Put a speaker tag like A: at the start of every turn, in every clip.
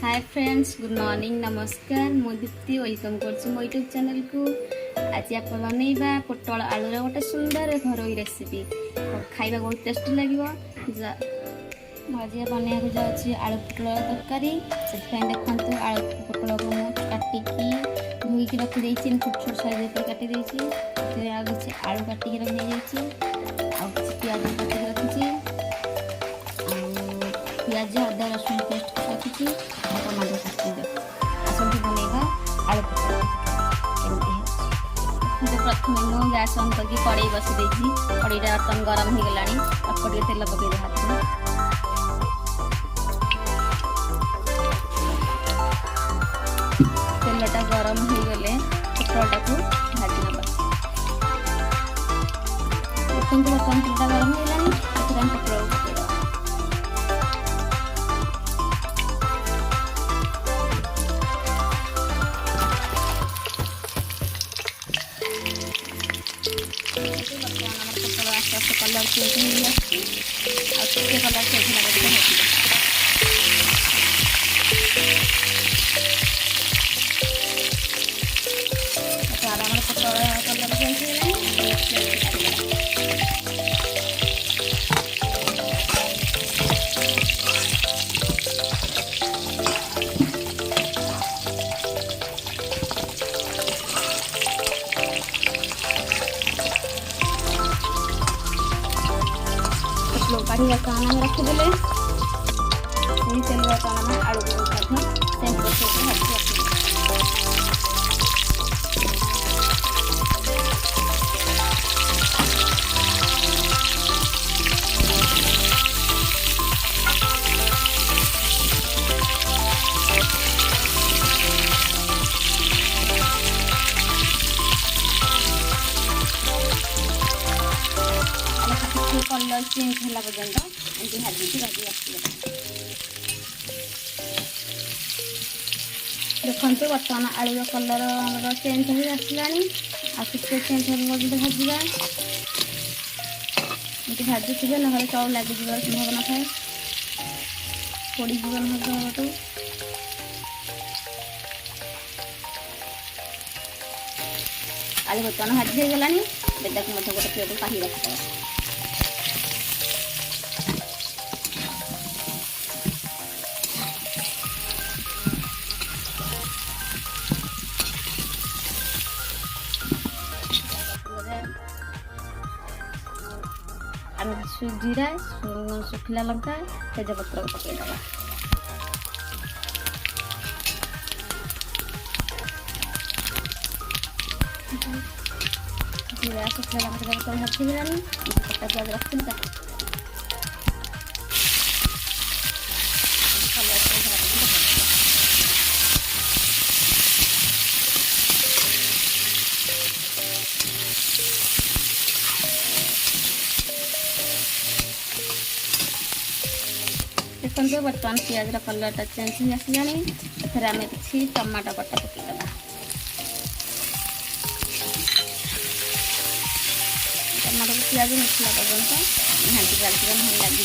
A: Hi friends, good morning, नमस्कार। मु Deepti welcome कर मो यूट्यूब चैनल को। आज आप बनइबा पोटल आलूर गोटे सुंदर घरोई रेसिपी खाइबा बहुत टेस्टी लगे। आज बनवा जाऊँगी आलू पोटल तरकारी। से देखते आलू पोटल को मुझे काटिकी धोईकी रखी छोट छोट साइज काटी किसी आलू काटिकी रखी पियाज काटिकी रखी पियाज अदा रसुण पेस्ट रखी टमाटो काटी आसती बनवा आलू पोटल प्रथम मुझे गैस ऑन करके कड़े बस कड़ईटा बर्तन गरम हो गला अल्प तेल पकई हाथ तेलटा गरम हो गले पोटलटा को भाजी ना देखते बर्तन तेलटा गरम हो गला पोटल पकईदा आस्ते आस्ते कलर चेंज हो कलर चेंज कलर चेंज काढ़ी बर्तन में रखीदे तेल बर्तन में आलू को सेम प्रोसेस भाजी कलर चेंज होला पर्यंत एमती भाजी देखते बर्तमान आलूर कलर चेंज हो आसला आगे चेंज हो भाजवा एमती भाजी थे ना चाउल लगे संभावना थाए पोड़ ना आलू बर्तमान भाजी हो गलानी बेदा को गोटे प्लेट काढ़ी रखा जीरा सुखला लंका तेजपत्र पकईदे जीरा सुखला लंका तेजपत्र भाजी गलानी कटा प्याज रखी देखते बर्तमान पियाज कलरटा चेंज हो आसला फिर आम किसी टमाटो कटा पकईदा टमाटो को पियाज मिसला पर्यंत घाटी जाती ना लगे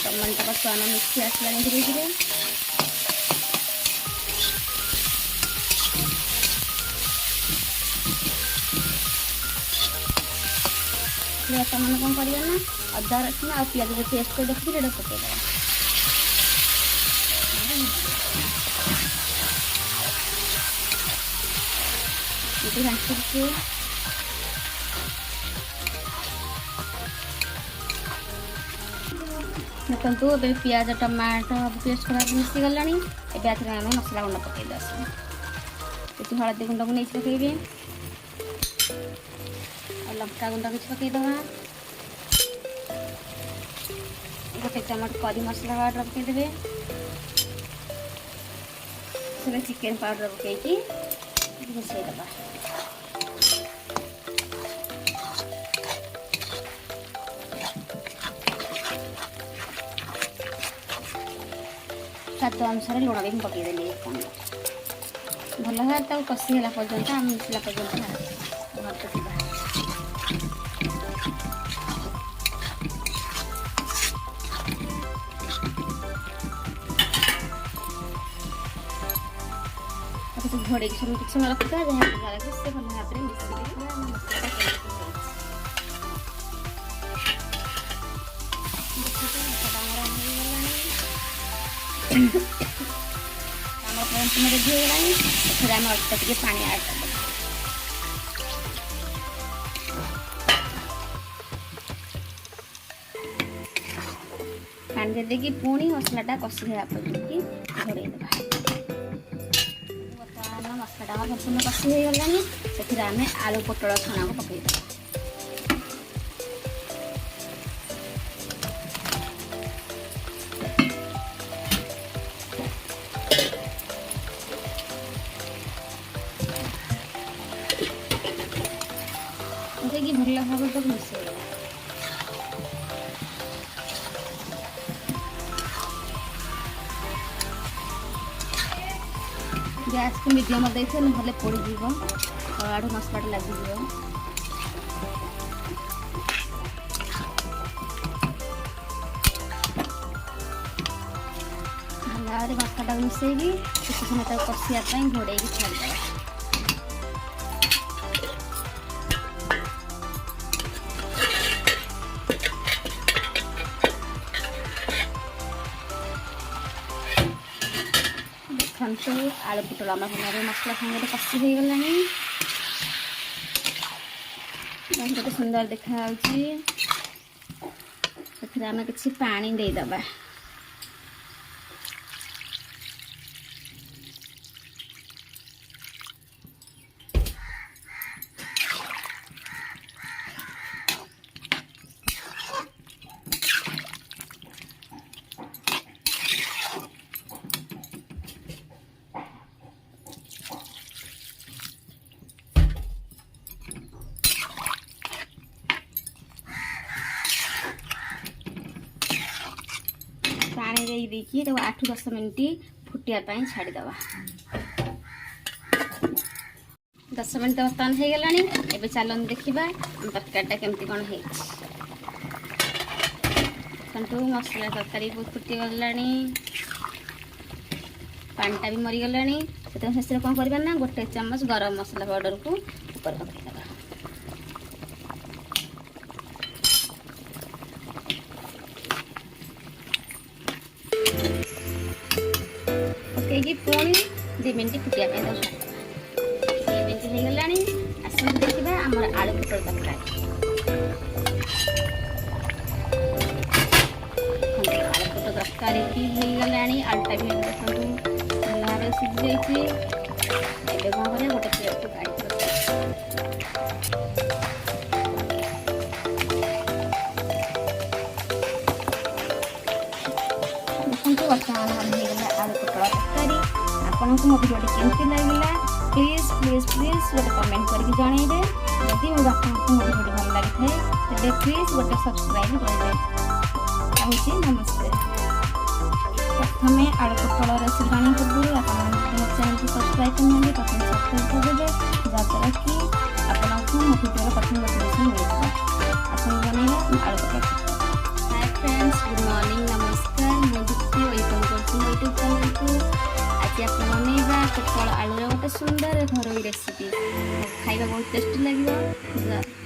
A: टमाटो का स्वाद मिसी आसला धीरे धीरे मैंने कौन करना अदा रसुण आ पियाज को पेस्ट कर रखी पकईद घाटी देखो पियाज टमाटो पेस्ट कर मिसी गला आम मसला गुंड पकईद ये हलदी गुंड को नहीं पकईबे लंका गुंड किसी पकईदे गोटे चमच करी मसला पाउडर पकईदे चिकेन पाउडर पकईकी मिसईदे स्वाद अनुसार लुण भी पकईदेली भल भाव कषिगला पर्यंत आम मिसला पर्यंत घोड़े समय रखा जहाँ से भल भाव में मिसेई देखा मसला रेडी होगा आम अल्प टे पा आड कर पानी देदेकि पुणी मसलाटा कषि होला पर्यंत घोड़े देवा बर्तमान मसलाटा भलसे कषि हो गलानी से आम आलू पोटल छणा को पकईदेवा कि भल भाव तो मिसेई गैस को मीडियम देखे ना पोड़ आड़ मसला लगे मसला मिसेगी किसी समय कषियापी घोड़े छाड़देवा देखो आलू पोटल आम मसला सागर कषि हो गलानी बहुत सुंदर देखा आम कि पानी देदेबा पानी देखिए 8-10 मिनट फुटियापाई छाड़देवा 10 मिनट बर्तमान हो गलानी एबे चलन देखिबा तरकारीटा केमती कौन है मसला तरकारी बहुत फुटी गलानी पानीटा भी मरी गलानी शेष कौन करबा ना गोटे चम्मच गरम मसला पाउडर को ऊपर पकईदेवा पकईकि पुणी 2 मिनट फुटियापाई 2 मिनट हो गलानी आसत देखा आमर आलू पोटल तरकारी आलू पोटल तरकारी भी हो गलानी आलूटा भी देखो भल भाव सीझी जाइए कौन कर गोटे प्लेट को काढ़ी देखो बर्तमान आलू पोटल तरकारी आपको मो भिडियो केमती लगला प्लीज प्लीज प्लीज गोटे कमेंट करके जनइबे जदि मो आपको मो भिडियो भल लगी थाए तेज प्लीज गोटे सब्सक्राइब करेंगे कहूँ नमस्ते प्रथम आलू पोटल रेसिपी जाना पूर्व आप चैनल को सब्सक्राइब करना प्रथम सब्सक्राइब करदे जहाँद्वारा कि आपको मो भिडियो प्रथम नोटिफिकेशन मिल आसन बनइबा आलू पोटल हाय फ्रेंड्स गुड मॉर्निंग नमस्कार मुझे वेलकम करती यूट्यूब चैनल को आज आप बनइबा पोटल आलूर गोटे सुंदर घरोई रेसिपी खाइबा बहुत टेस्टी लगे